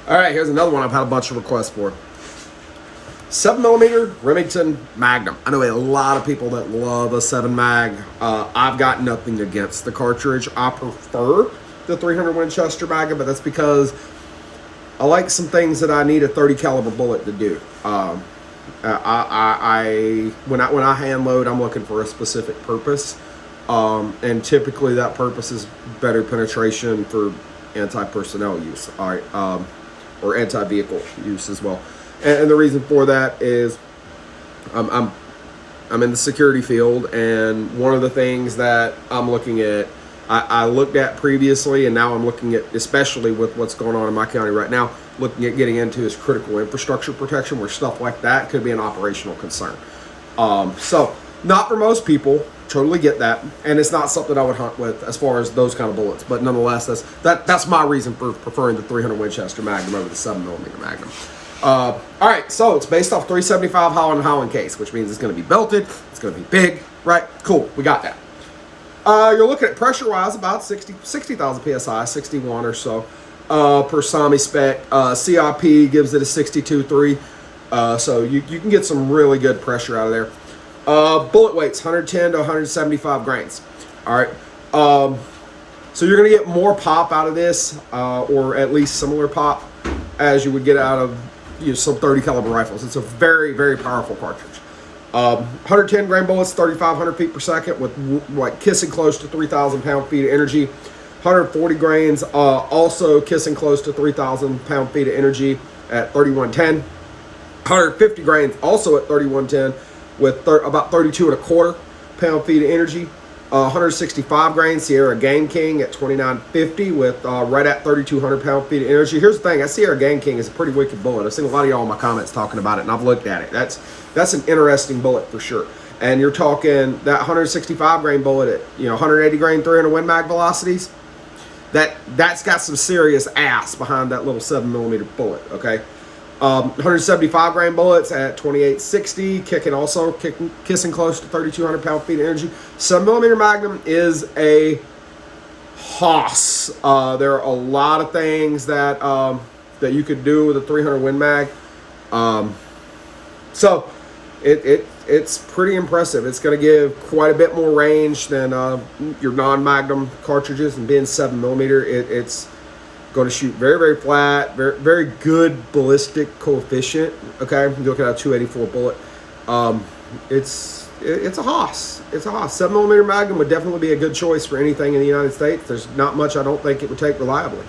All right, here's another one I've had a bunch of requests for. 7mm Remington Magnum. I know a lot of people that love a 7 mag. I've got nothing against the cartridge. I prefer the 300 Winchester Magnum, but that's because I like some things that I need a 30 caliber bullet to do. When I hand load, I'm looking for a specific purpose, and typically that purpose is better penetration for anti-personnel use, all right, or anti-vehicle use as well. And the reason for that is I'm in the security field, and one of the things that I'm looking at, I looked at previously, and now I'm looking at, especially with what's going on in my county right now, looking at getting into is critical infrastructure protection, where stuff like that could be an operational concern. So not for most people, totally get that, and it's not something I would hunt with as far as those kind of bullets, but nonetheless, that's my reason for preferring the 300 Winchester Magnum over the 7mm Magnum. All right, so it's based off 375 Holland case, which means it's going to be belted, it's going to be big, right? Cool, we got that. You're looking at pressure-wise about 60,000 psi, 61 or so per SAMI spec. CIP gives it a 62.3, so you can get some really good pressure out of there. Bullet weights 110 to 175 grains. All right, so you're going to get more pop out of this, or at least similar pop as you would get out of some 30 caliber rifles. It's a very, very powerful cartridge. 110 grain bullets, 3,500 feet per second, with like kissing close to 3,000 pound-feet of energy. 140 grains, also kissing close to 3,000 pound-feet of energy at 3110. 150 grains, also at 3110, with about 32.25 pound-feet of energy. 165 grain Sierra Game King at 2950 with right at 3,200 pound-feet of energy. Here's the thing, that Sierra Game King is a pretty wicked bullet. I've seen a lot of y'all in my comments talking about it, and I've looked at it. That's an interesting bullet for sure. And you're talking that 165 grain bullet at 180 grain 300 Win Mag velocities. That's got some serious ass behind that little 7mm bullet. Okay. 175 grain bullets at 2860, kissing close to 3,200 pound-feet of energy. 7mm Magnum is a hoss. There are a lot of things that that you could do with a 300 Win Mag. So it's pretty impressive. It's going to give quite a bit more range than your non-Magnum cartridges, and being 7mm, it's going to shoot very, very flat, very, very good ballistic coefficient. Okay, you look at a 284 bullet. It's a hoss. It's a hoss. 7mm Magnum would definitely be a good choice for anything in the United States. There's not much I don't think it would take reliably.